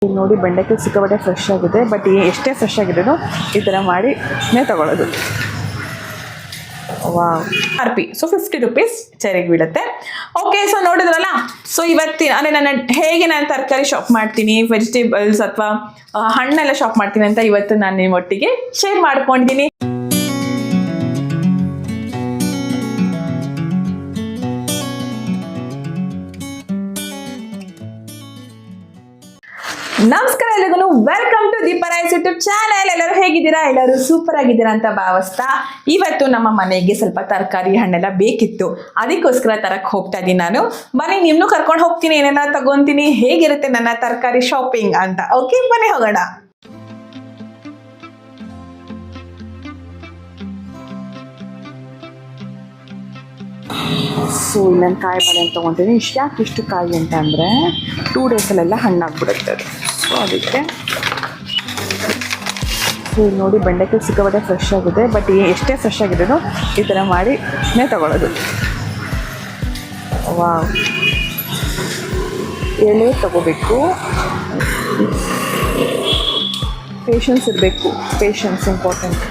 ಈಗ ನೋಡಿ ಬೆಂಡೆಕಾಯಿ ಸಿಕ್ಕಾಪಟ್ಟೆ ಫ್ರೆಶ್ ಆಗಿದೆ. ಬಟ್ ಎಷ್ಟೇ ಫ್ರೆಶ್ ಆಗಿದ್ರು ಈ ಥರ ಮಾಡಿನೇ ತಗೊಳ್ಳೋದು. Wow, RP. ಸೊ 50 ರೂಪೀಸ್ ಚರಿಗೆ ಬೀಳುತ್ತೆ. ಓಕೆ, ಸೊ ನೋಡಿದ್ರಲ್ಲ. ಸೊ ಇವತ್ತಿನ ಅಂದರೆ ನಾನು ತರಕಾರಿ ಶಾಪ್ ಮಾಡ್ತೀನಿ, ವೆಜಿಟೇಬಲ್ಸ್ ಅಥವಾ ಹಣ್ಣೆಲ್ಲ ಶಾಪ್ ಮಾಡ್ತೀನಿ ಅಂತ ಇವತ್ತು ನಾನು ನಿಮ್ಮ ಒಟ್ಟಿಗೆ ಶೇರ್ ಮಾಡ್ಕೊಂಡಿದ್ದೀನಿ. ನಮಸ್ಕಾರ ಎಲ್ಲರಿಗೂ, ವೆಲ್ಕಮ್ ಟು ದೀಪ ರೈಸ್ ಯೂಟ್ಯೂಬ್ ಚಾನೆಲ್. ಎಲ್ಲರೂ ಹೇಗಿದ್ದೀರಾ? ಎಲ್ಲರೂ ಸೂಪರ್ ಆಗಿದ್ದೀರಾ ಅಂತ ಭಾವಿಸ್ತಾ ಇವತ್ತು ನಮ್ಮ ಮನೆಗೆ ಸ್ವಲ್ಪ ತರಕಾರಿ ಹಣ್ಣೆಲ್ಲ ಬೇಕಿತ್ತು, ಅದಕ್ಕೋಸ್ಕರ ತರಕ್ಕೆ ಹೋಗ್ತಾ ಇದ್ದೀನಿ ನಾನು. ಬನ್ನಿ, ನಿಮ್ಮನ್ನು ಕರ್ಕೊಂಡು ಹೋಗ್ತೀನಿ, ಏನೇನ ತಗೊಂತೀನಿ, ಹೇಗಿರುತ್ತೆ ನನ್ನ ತರಕಾರಿ ಶಾಪಿಂಗ್ ಅಂತ. ಓಕೆ, ಬನ್ನಿ ಹೋಗೋಣ. ಸೊ ನಾನು ಕಾಯಿ ಪಲ್ಯ ತೊಗೊತೀನಿ. ಯಾಕೆ ಇಷ್ಟು ಕಾಯಿ ಅಂತ ಅಂದರೆ 2 ಡೇಸಲ್ಲೆಲ್ಲ ಹಣ್ಣಾಗ್ಬಿಡುತ್ತೆ ಅದು. ಸೊ ಅದಕ್ಕೆ ಸೊ ನೋಡಿ ಬೆಂಡೆಕಾಯಿ ಸಿಕ್ಕಾಪಟ್ಟೆ ಫ್ರೆಶ್ ಆಗಿದೆ. ಬಟ್ ಎಷ್ಟೇ ಫ್ರೆಶ್ ಆಗಿದ್ರು ಈ ಥರ ಮಾಡಿನೇ ತಗೊಳ್ಳೋದು. ವಾವ್, ಎಳೆ ತಗೋಬೇಕು, ಪೇಷನ್ಸ್ ಇರಬೇಕು. Patience important.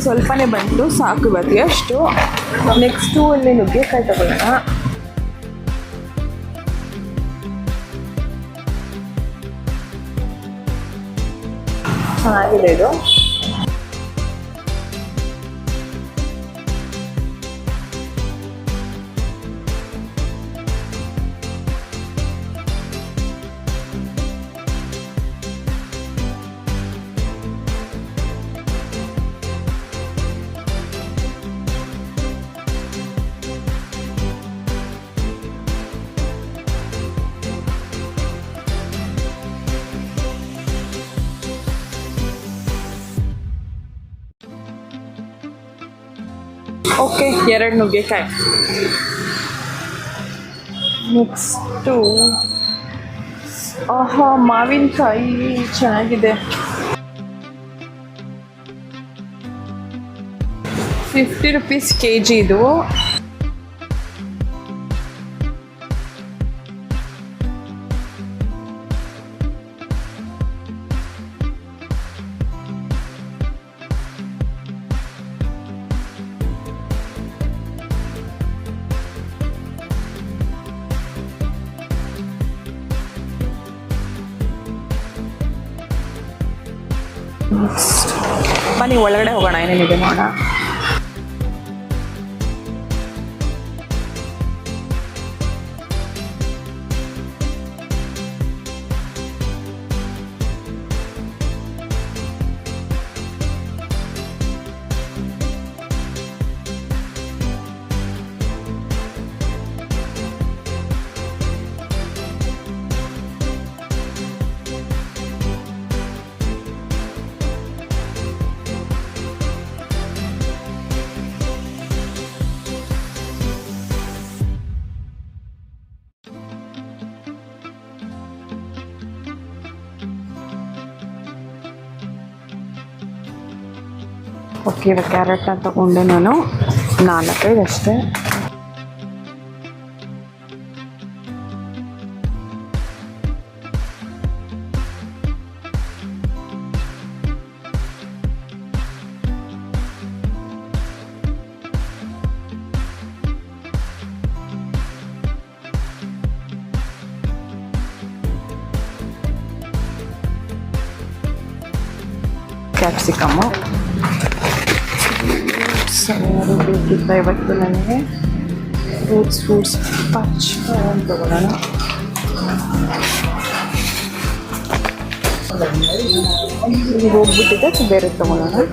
ಸ್ವಲ್ಪನೇ ಬಂತು, ಸಾಕು ಇವತ್ತಿಗೆ ಅಷ್ಟು. ನೆಕ್ಸ್ಟು ಇಲ್ಲಿ ನುಗ್ಗೆಕಾಯಿ ತಗೊಳ್ಳೋಣ. ಚೆನ್ನಾಗಿದೆ ಇದು. ಓಕೆ, 2 ನುಗ್ಗೆಕಾಯಿ. ನೆಕ್ಸ್ಟು ಮಾವಿನಕಾಯಿ ಚೆನ್ನಾಗಿದೆ. 50 ರೂಪೀಸ್ kg ಇದು. ಬನ್ನಿ ಒಳಗಡೆ ಹೋಗೋಣ, ಏನೇನಿದೆ ನೋಡೋಣ. ಓಕೆ, ಇವಾಗ ಕ್ಯಾರೆಟ್ನ ತಗೊಂಡೆ ನಾನು 4-5 ಅಷ್ಟೇ. ಕ್ಯಾಪ್ಸಿಕಮ್ಮು ಸರಿಯಾಗಿ ಬೇಕಿತ್ತ ಇವತ್ತು ನನಗೆ. ಫ್ರೂಟ್ಸ್ ಪಚ್ ತಗೊಳ್ಳೋಣ. ಹೋಗ್ಬಿಟ್ಟಿದೆ, ಬೇರೆ ತಗೊಳ್ಳೋಣ.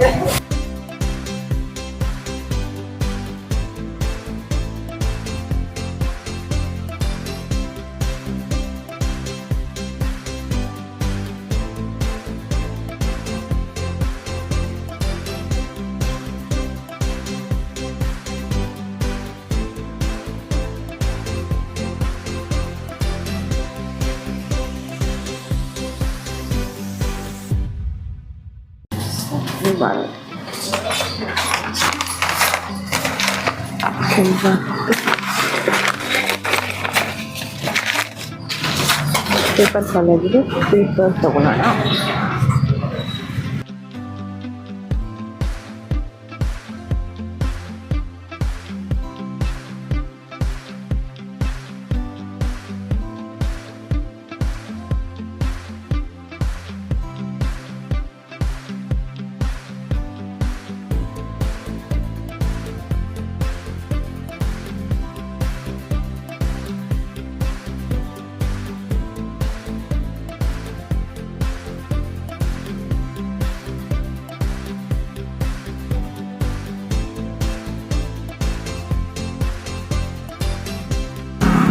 Vale. ಪೇಪರ್ ಖಾಲಿಯಾಗಿದೆ, ಪೇಪರ್ ತಗೊಳ್ಳೋಣ.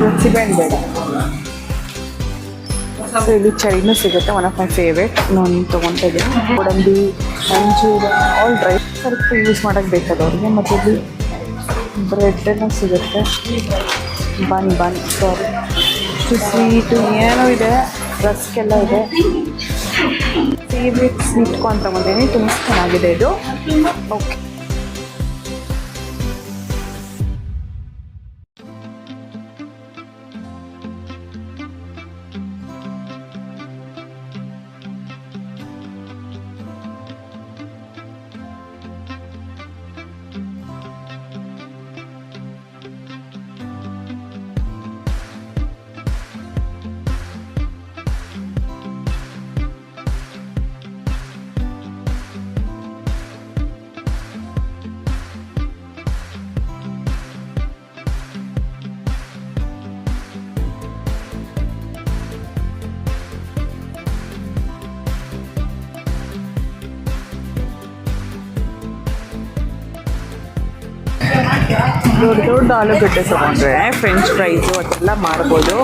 ರೆಸಿಬೆಂಡ್ ಬೇಡ. ಸೊ ಇಲ್ಲಿ ಚೈನು ಸಿಗುತ್ತೆ, ಒನ್ ಆಫ್ ಮೈ ಫೇವ್ರೇಟ್. ನಾನು ತೊಗೊತಾ ಇದ್ದೀನಿ. ಗೋಡಂಬಿ, ಅಂಜೂರ, ಆಲ್ ಡ್ರೈ ಸ್ವಲ್ಪ ಯೂಸ್ ಮಾಡೋಕ್ಕೆ ಬೇಕಾದವ್ರಿಗೆ. ಮತ್ತು ಇಲ್ಲಿ ಬ್ರೆಡ್ ಎಲ್ಲ ಸಿಗುತ್ತೆ. ಬನ್ ಸಾರಿ, ಸ್ವೀಟು ಏನೋ ಇದೆ, ರಸ್ಕ್ ಎಲ್ಲ ಇದೆ. ಫೇವ್ರೇಟ್ ಸ್ವೀಟ್ ಕಾರ್ನ್ ತೊಗೊಂಡಿದ್ದೀನಿ, ತುಂಬ ಚೆನ್ನಾಗಿದೆ ಇದು. ಓಕೆ, ದೊಡ್ಡ ಆಲೂಗಡ್ಡೆ ತೊಗೊಂಡ್ರೆ ಫ್ರೆಂಚ್ ಫ್ರೈಸು ಅದೆಲ್ಲ ಮಾಡ್ಬೋದು.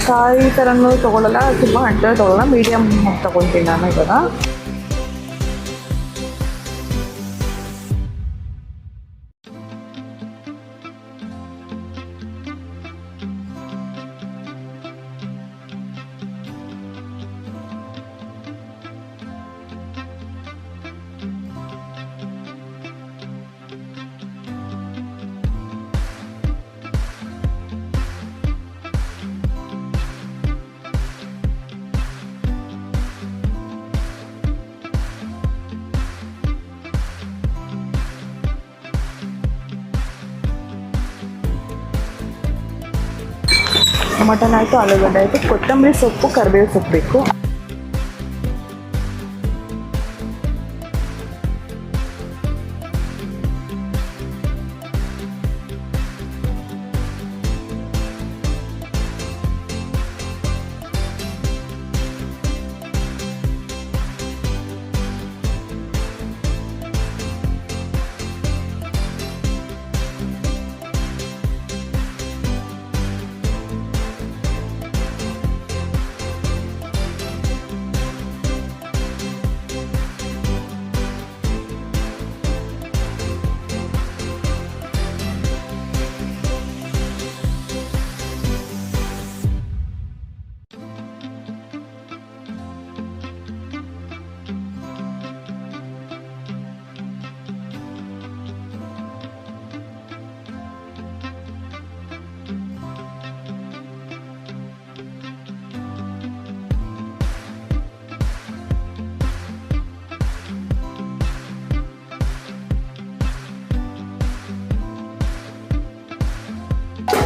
ಕಾಯಿ ಥರನೂ ತೊಗೊಳ್ಳಲ್ಲ, ತುಂಬ ಹಣ್ಣು ತೊಗೊಳ್ಳಲ್ಲ, ಮೀಡಿಯಮ್ ತೊಗೊಳ್ತೀನಿ ನಾನು ಇವಾಗ. ಮಟನ್ ಆಯಿತು, ಆಲೂಗಡ್ಡೆ ಆಯಿತು, ಕೊತ್ತಂಬರಿ ಸೊಪ್ಪು, ಕರಿಬೇವು ಸೊಪ್ಪು ಬೇಕು.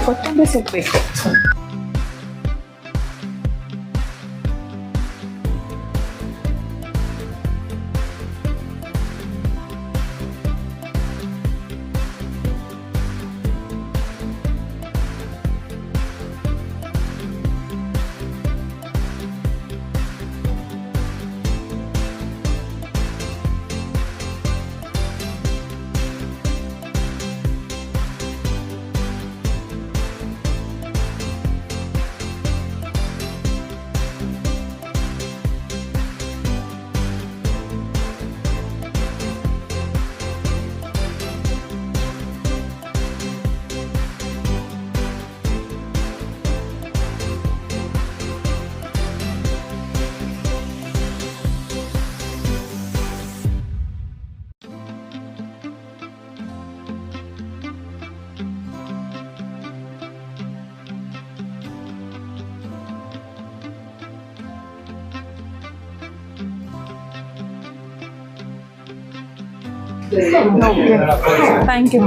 ಕೊತ್ತಂಬರಿ ಸೊಪ್ಪು ಬೇಕು. Okay, thank you.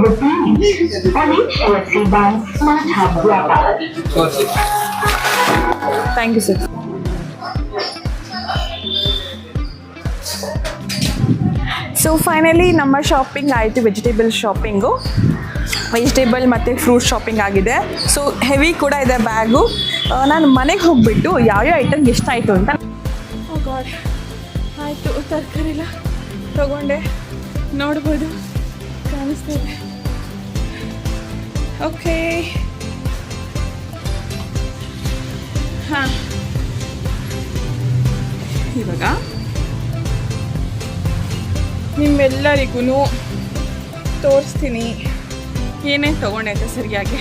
Thank you sir. So finally ನಮ್ಮ ಶಾಪಿಂಗ್ ಆಯಿತು, ವೆಜಿಟೇಬಲ್ ಮತ್ತು ಫ್ರೂಟ್ ಶಾಪಿಂಗ್ ಆಗಿದೆ. ಸೊ ಹೆವಿ ಕೂಡ ಇದೆ ಬ್ಯಾಗು. ನಾನು ಮನೆಗೆ ಹೋಗಿಬಿಟ್ಟು ಯಾವ್ಯಾವ ಐಟಮ್ ಎಷ್ಟಾಯಿತು ಅಂತ. ಓ ಗಾಡ್, ಆಯಿತು, ತರಕಾರಿ ಎಲ್ಲ ತೊಗೊಂಡೆ, ನೋಡ್ಬೋದು, ಕಾಣಿಸ್ತಿದೆ. ಓಕೆ, ಹಾಂ, ಇವಾಗ ನಿಮ್ಮೆಲ್ಲರಿಗೂ ತೋರಿಸ್ತೀನಿ ಏನೇನು ತೊಗೊಂಡೆ ಅಂತ ಸರಿಯಾಗಿ.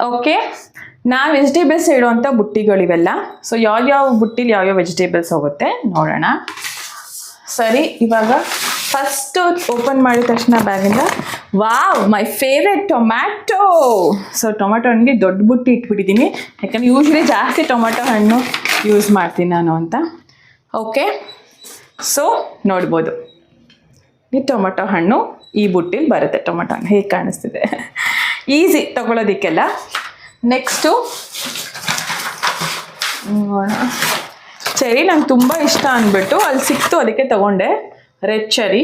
ಓಕೆ, ನಾನು ವೆಜಿಟೇಬಲ್ಸ್ ಇಡುವಂಥ ಬುಟ್ಟಿಗಳಿವೆಲ್ಲ. ಸೊ ಯಾವ್ಯಾವ ಬುಟ್ಟಿಲಿ ಯಾವ್ಯಾವ ವೆಜಿಟೇಬಲ್ಸ್ ಹೋಗುತ್ತೆ ನೋಡೋಣ. ಸರಿ, ಇವಾಗ ಫಸ್ಟು ಓಪನ್ ಮಾಡಿದ ತಕ್ಷಣ ಬ್ಯಾಗಿಂದ wow, my favourite tomato. So tomato ಹಣ್ಣಿಗೆ ದೊಡ್ಡ ಬುಟ್ಟಿ ಇಟ್ಬಿಟ್ಟಿದ್ದೀನಿ, ಯಾಕಂದರೆ ಯೂಶ್ವಲಿ ಜಾಸ್ತಿ ಟೊಮ್ಯಾಟೊ ಹಣ್ಣು ಯೂಸ್ ಮಾಡ್ತೀನಿ ನಾನು ಅಂತ. ಓಕೆ, ಸೊ ನೋಡ್ಬೋದು, ಈ ಟೊಮ್ಯಾಟೊ ಹಣ್ಣು ಈ ಬುಟ್ಟಿಲಿ ಬರುತ್ತೆ. ಟೊಮ್ಯಾಟೊ ಹಣ್ಣು ಹೇಗೆ ಕಾಣಿಸ್ತಿದೆ, ಈಸಿ ತಗೊಳ್ಳೋದಕ್ಕೆಲ್ಲ. ನೆಕ್ಸ್ಟು ಚೆರಿ, ನಂಗೆ ತುಂಬ ಇಷ್ಟ ಅಂದ್ಬಿಟ್ಟು ಅಲ್ಲಿ ಸಿಕ್ತು, ಅದಕ್ಕೆ ತಗೊಂಡೆ. ರೆಡ್ ಚೆರಿ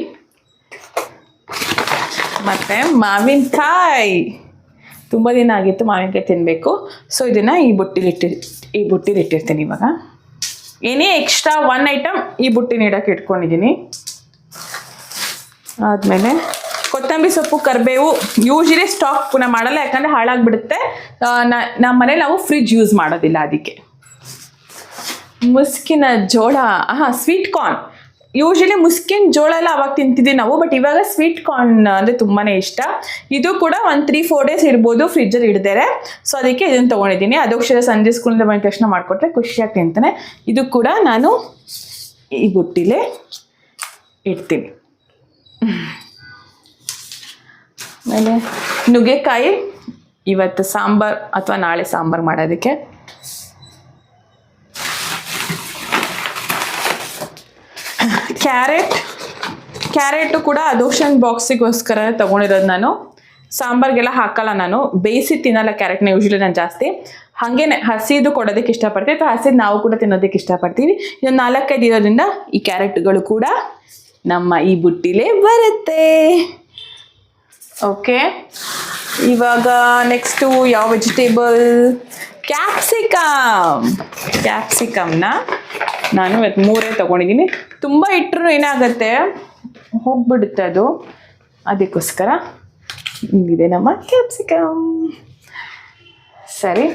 ಮತ್ತು ಮಾವಿನಕಾಯಿ. ತುಂಬ ದಿನ ಆಗಿತ್ತು ಮಾವಿನಕಾಯಿ ತಿನ್ನಬೇಕು. ಸೊ ಇದನ್ನು ಈ ಬುಟ್ಟಿಲಿ ಇಟ್ಟಿರ್ತೀನಿ. ಇವಾಗ ಏನೇ ಎಕ್ಸ್ಟ್ರಾ ಒನ್ ಐಟಮ್ ಈ ಬುಟ್ಟಿನ ಇಡೋಕ್ಕೆ ಇಟ್ಕೊಂಡಿದ್ದೀನಿ. ಆದಮೇಲೆ ಕೊತ್ತಂಬರಿ ಸೊಪ್ಪು, ಕರಿಬೇವು ಯೂಶ್ವಲಿ ಸ್ಟಾಕ್ ಪುನಃ ಮಾಡಲ್ಲ, ಯಾಕಂದರೆ ಹಾಳಾಗಿಬಿಡುತ್ತೆ. ನಮ್ಮ ಮನೇಲಿ ನಾವು ಫ್ರಿಡ್ಜ್ ಯೂಸ್ ಮಾಡೋದಿಲ್ಲ, ಅದಕ್ಕೆ. ಮುಸ್ಕಿನ ಜೋಳ, ಸ್ವೀಟ್ ಕಾರ್ನ್. ಯೂಶ್ವಲಿ ಮುಸ್ಕಿನ ಜೋಳ ಎಲ್ಲ ಅವಾಗ ತಿಂತಿದ್ವಿ ನಾವು, ಬಟ್ ಇವಾಗ ಸ್ವೀಟ್ ಕಾರ್ನ್ ಅಂದರೆ ತುಂಬಾ ಇಷ್ಟ. ಇದು ಕೂಡ ಒಂದು 3-4 ಡೇಸ್ ಇಡ್ಬೋದು ಫ್ರಿಜ್ಜಲ್ಲಿ ಇಡ್ದೇರೆ. ಸೊ ಅದಕ್ಕೆ ಇದನ್ನು ತೊಗೊಂಡಿದ್ದೀನಿ. ಅದೋಕ್ಷರ ಸಂಜೆ ಸ್ಕೂಲಿಂದ ಬಂದ ತಕ್ಷಣ ಮಾಡಿಕೊಟ್ರೆ ಖುಷಿಯಾಗಿ ತಿಂತಾನೆ. ಇದು ಕೂಡ ನಾನು ಈ ಬುಟ್ಟಿಲೇ ಇಡ್ತೀನಿ. ಆಮೇಲೆ ನುಗ್ಗೆಕಾಯಿ, ಇವತ್ತು ಸಾಂಬಾರು ಅಥವಾ ನಾಳೆ ಸಾಂಬಾರು ಮಾಡೋದಕ್ಕೆ. ಕ್ಯಾರೆಟು ಕೂಡ ಅದೋಕ್ಷನ್ ಬಾಕ್ಸಿಗೋಸ್ಕರ ತೊಗೊಂಡಿರೋದು ನಾನು. ಸಾಂಬಾರಿಗೆಲ್ಲ ಹಾಕಲ್ಲ ನಾನು, ಬೇಯಿಸಿ ತಿನ್ನಲ್ಲ ಕ್ಯಾರೆಟ್ನ ಯೂಶ್ವಲಿ ನಾನು ಜಾಸ್ತಿ. ಹಾಗೇ ಹಸಿದು ಕೊಡೋದಕ್ಕೆ ಇಷ್ಟಪಡ್ತೀವಿ, ಅಥವಾ ಹಸಿದು ನಾವು ಕೂಡ ತಿನ್ನೋದಕ್ಕೆ ಇಷ್ಟಪಡ್ತೀವಿ. ಇದೊಂದು 4-5 ಇರೋದ್ರಿಂದ ಈ ಕ್ಯಾರೆಟ್ಗಳು ಕೂಡ ನಮ್ಮ ಈ ಬುಟ್ಟಿಲೇ ಬರುತ್ತೆ. ಓಕೆ, ಇವಾಗ ನೆಕ್ಸ್ಟು ಯಾವ ವೆಜಿಟೇಬಲ್, ಕ್ಯಾಪ್ಸಿಕಮ್ನ ನಾನು ಇವತ್ತು 3 ತೊಗೊಂಡಿದ್ದೀನಿ. ತುಂಬ ಇಟ್ಟರು ಏನಾಗುತ್ತೆ, ಹೋಗ್ಬಿಡುತ್ತೆ ಅದು, ಅದಕ್ಕೋಸ್ಕರ ಇಲ್ಲಿದೆ ನಮ್ಮ ಕ್ಯಾಪ್ಸಿಕಮ್. ಸರಿ,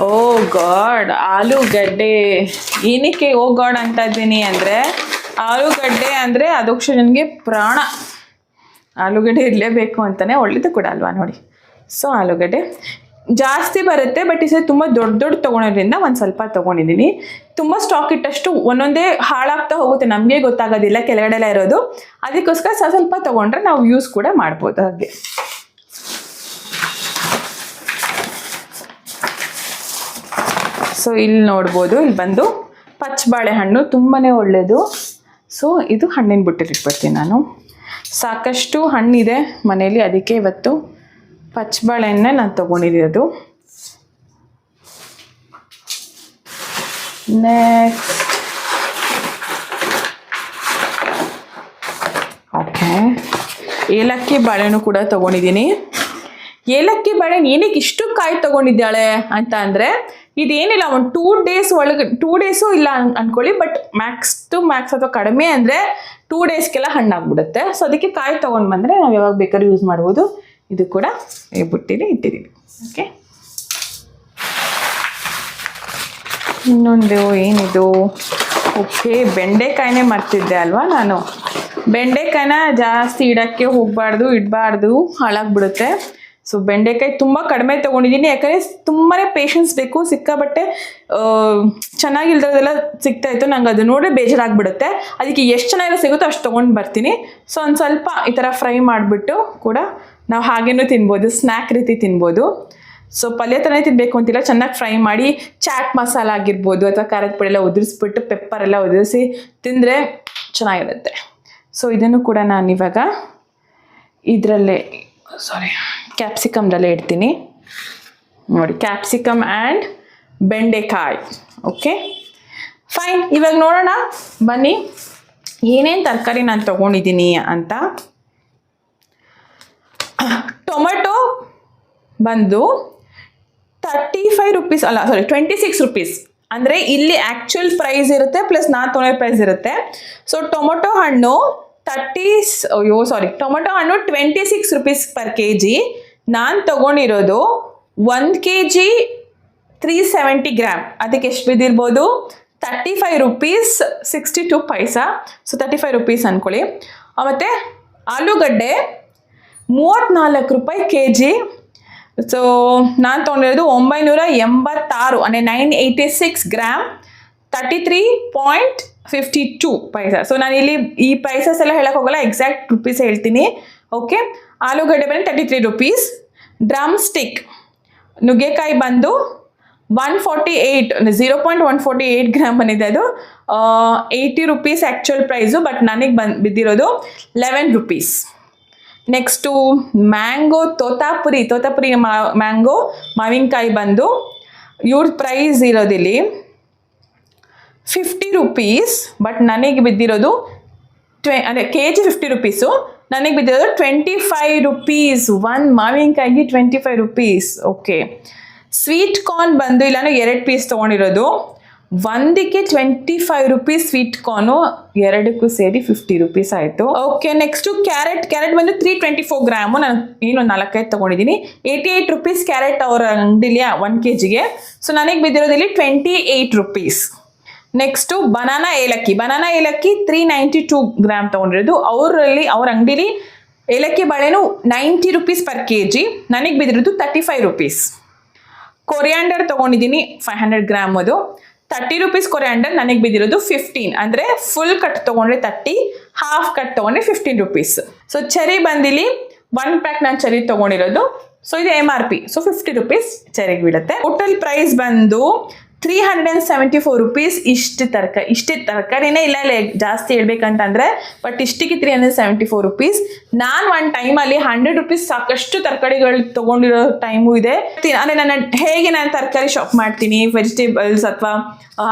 ಓ ಗಾಡ್, ಆಲೂಗಡ್ಡೆ. ಏನಕ್ಕೆ ಓ ಗಾಡ್ ಅಂತ ಇದ್ದೀನಿ ಅಂದರೆ, ಆಲೂಗಡ್ಡೆ ಅಂದರೆ ಅದೋಕ್ಷ ನನಗೆ ಪ್ರಾಣ. ಆಲೂಗಡ್ಡೆ ಇರಲೇಬೇಕು ಅಂತಲೇ, ಒಳ್ಳೇದು ಕೂಡ ಅಲ್ವಾ ನೋಡಿ. ಸೊ ಆಲೂಗಡ್ಡೆ ಜಾಸ್ತಿ ಬರುತ್ತೆ, ಬಟ್ ಈ ಸರಿ ತುಂಬ ದೊಡ್ಡ ತೊಗೊಳೋದ್ರಿಂದ ಒಂದು ಸ್ವಲ್ಪ ತೊಗೊಂಡಿದ್ದೀನಿ. ತುಂಬ ಸ್ಟಾಕ್ ಇಟ್ಟಷ್ಟು ಒಂದೊಂದೇ ಹಾಳಾಗ್ತಾ ಹೋಗುತ್ತೆ, ನಮಗೆ ಗೊತ್ತಾಗೋದಿಲ್ಲ ಕೆಳಗಡೆ ಎಲ್ಲ ಇರೋದು. ಅದಕ್ಕೋಸ್ಕರ ಸ್ವಲ್ಪ ತೊಗೊಂಡ್ರೆ ನಾವು ಯೂಸ್ ಕೂಡ ಮಾಡ್ಬೋದು. ಹಾಗೆ ಸೊ ಇಲ್ಲಿ ನೋಡ್ಬೋದು, ಇಲ್ಲಿ ಬಂದು ಪಚ್ಚಬಾಳೆಹಣ್ಣು ತುಂಬಾ ಒಳ್ಳೆಯದು. ಸೊ ಇದು ಹಣ್ಣಿನ ಬುಟ್ಟಿಲಿ ಇಟ್ಬಿಡ್ತೀನಿ ನಾನು. ಸಾಕಷ್ಟು ಹಣ್ಣಿದೆ ಮನೇಲಿ, ಅದಕ್ಕೆ ಇವತ್ತು ಪಚ್ಚಬಾಳೆಹಣ್ಣೆ ನಾನು ತೊಗೊಂಡಿರೋದು. ನೆಕ್ಸ್ಟ್ ಓಕೆ, ಏಲಕ್ಕಿ ಬಾಳೆಹಣ್ಣು ಕೂಡ ತೊಗೊಂಡಿದ್ದೀನಿ. ಏಲಕ್ಕಿ ಬಾಳೆಹಣ್ಣು ಏನಕ್ಕೆ ಇಷ್ಟು ಕಾಯಿ ತೊಗೊಂಡಿದ್ದಾಳೆ ಅಂತ ಅಂದರೆ, ಇದೇನಿಲ್ಲ ಒಂದು 2 ಡೇಸ್ ಒಳಗೆ, 2 ಡೇಸು ಇಲ್ಲ ಅಂದ್ಕೊಳ್ಳಿ, ಬಟ್ ಮ್ಯಾಕ್ಸ್ ಅಥವಾ ಕಡಿಮೆ ಅಂದರೆ 2 ಡೇಸ್ಗೆಲ್ಲ ಹಣ್ಣಾಗ್ಬಿಡುತ್ತೆ. ಸೊ ಅದಕ್ಕೆ ಕಾಯಿ ತೊಗೊಂಡು ಬಂದರೆ ನಾವು ಯಾವಾಗ ಬೇಕಾದ್ರೂ ಯೂಸ್ ಮಾಡ್ಬೋದು. ಇದು ಕೂಡ ಈ ಬುಟ್ಟಿಲಿ ಇಟ್ಟಿದ್ದೀವಿ. ಓಕೆ, ಇನ್ನೊಂದು ಏನಿದು, ಓಕೆ, ಬೆಂಡೆಕಾಯಿನೇ ಮರ್ತಿದ್ದೆ ಅಲ್ವಾ ನಾನು. ಬೆಂಡೆಕಾಯಿನ ಜಾಸ್ತಿ ಇಡೋಕ್ಕೆ ಹೋಗಬಾರ್ದು, ಇಡಬಾರ್ದು, ಹಾಳಾಗ್ಬಿಡುತ್ತೆ. ಸೊ ಬೆಂಡೆಕಾಯಿ ತುಂಬ ಕಡಿಮೆ ತೊಗೊಂಡಿದ್ದೀನಿ, ಯಾಕಂದರೆ ತುಂಬಾ ಪೇಷನ್ಸ್ ಬೇಕು. ಸಿಕ್ಕಾಬಟ್ಟೆ ಚೆನ್ನಾಗಿಲ್ದದೆಲ್ಲ ಸಿಗ್ತಾಯಿತ್ತು, ನಂಗೆ ಅದು ನೋಡಿ ಬೇಜಾರಾಗ್ಬಿಡುತ್ತೆ. ಅದಕ್ಕೆ ಎಷ್ಟು ಚೆನ್ನಾಗಿ ಸಿಗುತ್ತೋ ಅಷ್ಟು ತೊಗೊಂಡು ಬರ್ತೀನಿ. ಸೊ ಒಂದು ಸ್ವಲ್ಪ ಈ ಥರ ಫ್ರೈ ಮಾಡಿಬಿಟ್ಟು ಕೂಡ ನಾವು ಹಾಗೇನೂ ತಿನ್ಬೋದು, ಸ್ನ್ಯಾಕ್ ರೀತಿ ತಿನ್ಬೋದು. ಸೊ ಪಲ್ಯ ಥರನೇ ತಿನ್ನಬೇಕು ಅಂತಿಲ್ಲ, ಚೆನ್ನಾಗಿ ಫ್ರೈ ಮಾಡಿ ಚಾಟ್ ಮಸಾಲ ಆಗಿರ್ಬೋದು ಅಥವಾ ಖಾರದ ಪುಡಿ ಎಲ್ಲ ಉದುರಿಸ್ಬಿಟ್ಟು ಪೆಪ್ಪರೆಲ್ಲ ಉದುರಿಸಿ ತಿಂದರೆ ಚೆನ್ನಾಗಿರುತ್ತೆ. ಸೊ ಇದನ್ನು ಕೂಡ ನಾನು ಇವಾಗ ಇದರಲ್ಲೇ ಕ್ಯಾಪ್ಸಿಕಮ್ದಲ್ಲೇ ಇಡ್ತೀನಿ ನೋಡಿ, ಕ್ಯಾಪ್ಸಿಕಮ್ ಆ್ಯಂಡ್ ಬೆಂಡೆಕಾಯಿ. Okay fine. ಇವಾಗ ನೋಡೋಣ ಬನ್ನಿ ಏನೇನು ತರಕಾರಿ ನಾನು ತೊಗೊಂಡಿದ್ದೀನಿ ಅಂತ. ಟೊಮೆಟೊ ಬಂದು 35 ರೂಪೀಸ್, ಅಲ್ಲ ಸಾರಿ 26 ರೂಪೀಸ್. ಅಂದರೆ ಇಲ್ಲಿ ಆ್ಯಕ್ಚುಯಲ್ ಪ್ರೈಸ್ ಇರುತ್ತೆ ಪ್ಲಸ್ ನಾನು ತೊಗೊಂಡಿರೋ ಪ್ರೈಸ್ ಇರುತ್ತೆ. ಸೊ ಟೊಮೊಟೊ ಹಣ್ಣು ಟೊಮೊಟೊ ಹಣ್ಣು 26 ರೂಪೀಸ್ ಪರ್ kg. ನಾನು ತೊಗೊಂಡಿರೋದು 1 kg 370 ಗ್ರಾಮ್. ಅದಕ್ಕೆ ಎಷ್ಟು ಬಿದ್ದಿರ್ಬೋದು? 35 ರೂಪೀಸ್ 62 ಪೈಸಾ. ಸೊ 35 ರೂಪೀಸ್ ಅಂದ್ಕೊಳ್ಳಿ. ಮತ್ತು ಆಲೂಗಡ್ಡೆ 34 ರೂಪಾಯಿ kg. ಸೊ ನಾನು ತೊಗೊಂಡಿರೋದು 986 ಅಂದರೆ 986 ಗ್ರಾಮ್ 33.52 ಪೈಸಾ. ಸೊ ನಾನು ಇಲ್ಲಿ ಈ ಪ್ರೈಸಸ್ ಎಲ್ಲ ಹೇಳಕ್ಕೆ ಹೋಗಲ್ಲ, ಎಕ್ಸಾಕ್ಟ್ ರುಪೀಸ್ ಹೇಳ್ತೀನಿ. ಓಕೆ, ಆಲೂಗಡ್ಡೆ ಬಂದು 33 ರೂಪೀಸ್. ಡ್ರಮ್ ಸ್ಟಿಕ್ ನುಗ್ಗೆಕಾಯಿ ಬಂದು 148 0.148 ಗ್ರಾಮ್ ಬಂದಿದೆ. ಅದು 80 ರೂಪೀಸ್ ಆ್ಯಕ್ಚುಯಲ್ ಪ್ರೈಸು, ಬಟ್ ನನಗೆ ಬಿದ್ದಿರೋದು 11 rupees. Next mango Totapuri mango ಮಾವಿನಕಾಯಿ ಬಂದು ಇವ್ರ ಪ್ರೈಸ್ ಇರೋದಿಲ್ಲಿ 50 ರೂಪೀಸ್, ಬಟ್ ನನಗೆ ಬಿದ್ದಿರೋದು ಅಂದರೆ kg 50 ರೂಪೀಸು, ನನಗೆ ಬಿದ್ದಿರೋದು 25 ರೂಪೀಸ್. ಒಂದು ಮಾವಿನಕಾಯಿಗೆ 25 ರೂಪೀಸ್. ಓಕೆ, ಸ್ವೀಟ್ ಕಾರ್ನ್ ಬಂದು ಇಲ್ಲಾನು 2 ಪೀಸ್ ತೊಗೊಂಡಿರೋದು, ಒಂದಕ್ಕೆ 25 ರೂಪೀಸ್ ಸ್ವೀಟ್ ಕಾರ್ನು, ಎರಡಕ್ಕೂ ಸೇರಿ 50 ರೂಪೀಸ್ ಆಯಿತು. ಓಕೆ, ನೆಕ್ಸ್ಟು ಕ್ಯಾರೆಟ್ ಬಂದು 324 ಗ್ರಾಮು, ನಾನು ಏನು 4 ತೊಗೊಂಡಿದ್ದೀನಿ. 88 ರೂಪೀಸ್ ಕ್ಯಾರೆಟ್ ಅವರ ಅಂಗಡಿಲಿ 1 kgಗೆ. ಸೊ ನನಗೆ ಬಿದ್ದಿರೋದಿಲ್ಲಿ 28 ರೂಪೀಸ್. ನೆಕ್ಸ್ಟು ಬನಾನಾ ಏಲಕ್ಕಿ 392 ಗ್ರಾಮ್ ತೊಗೊಂಡಿರೋದು. ಅವ್ರ ಅಂಗಡಿಲಿ ಏಲಕ್ಕಿ ಬಾಳೆನು 90 ರೂಪೀಸ್ ಪರ್ kg, ನನಗೆ ಬಿದ್ದಿರೋದು 35 ರೂಪೀಸ್. ಕೊರಿಯಾಂಡರ್ ತೊಗೊಂಡಿದ್ದೀನಿ 500 ಗ್ರಾಮ್, ಅದು 30 ರೂಪೀಸ್ ಕೊರಿಯಾಂಡರ್, ನನಗೆ ಬಿದ್ದಿರೋದು 15. ಅಂದರೆ ಫುಲ್ ಕಟ್ ತೊಗೊಂಡ್ರೆ 30, ಹಾಫ್ ಕಟ್ ತೊಗೊಂಡ್ರೆ 15 ರೂಪೀಸ್. ಸೊ ಚೆರಿ ಬಂದಿಲ್ಲಿ 1 ಪ್ಯಾಕ್ ನಾನು ಚೆರಿ ತೊಗೊಂಡಿರೋದು. ಸೊ ಇದು MRP, ಸೊ 50 ರೂಪೀಸ್ ಚೆರಿಗೆ ಬೀಳುತ್ತೆ. ಟೋಟಲ್ ಪ್ರೈಸ್ ಬಂದು 374 ರೂಪೀಸ್. ಇಷ್ಟೇ ತರಕಾರಿನೇ ಇಲ್ಲ ಜಾಸ್ತಿ ಹೇಳ್ಬೇಕಂತಂದರೆ, ಬಟ್ ಇಷ್ಟಿಗೆ 374 ರೂಪೀಸ್. ನಾನು ಒಂದು ಟೈಮಲ್ಲಿ 100 ರೂಪೀಸ್ ಸಾಕಷ್ಟು ತರಕಾರಿಗಳು ತೊಗೊಂಡಿರೋ ಟೈಮು ಇದೆ. ಅಂದರೆ ನಾನು ತರಕಾರಿ ಶಾಪ್ ಮಾಡ್ತೀನಿ, ವೆಜಿಟೇಬಲ್ಸ್ ಅಥವಾ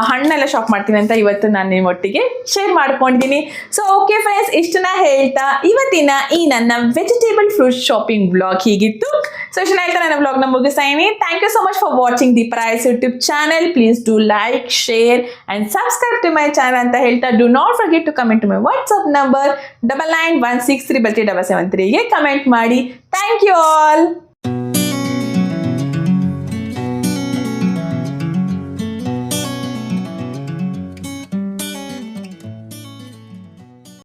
ಹಣ್ಣೆಲ್ಲ ಶಾಪ್ ಮಾಡ್ತೀನಿ ಅಂತ ಇವತ್ತು ನಾನು ನಿಮ್ಮೊಟ್ಟಿಗೆ ಶೇರ್ ಮಾಡ್ಕೊಂಡಿದ್ದೀನಿ. ಸೊ ಓಕೆ ಫ್ರೆಂಡ್ಸ್, ಇಷ್ಟನ್ನ ಹೇಳ್ತಾ ಇವತ್ತಿನ ಈ ನನ್ನ ವೆಜಿಟೇಬಲ್ ಫ್ರೂಟ್ ಶಾಪಿಂಗ್ ಬ್ಲಾಗ್ ಹೀಗಿತ್ತು. ಸೊ ಇಷ್ಟನ್ನ ಹೇಳ್ತಾ ನನ್ನ ಬ್ಲಾಗ್ನ ಮುಗಿಸ್ತೀನಿ. Thank you so much for watching the price YouTube channel. Please do like, share and subscribe to my channel ಅಂತ ಹೇಳ್ತಾ, do not forget to comment to my WhatsApp number 9916337773 ಗೆ comment ಮಾಡಿ. Thank you all.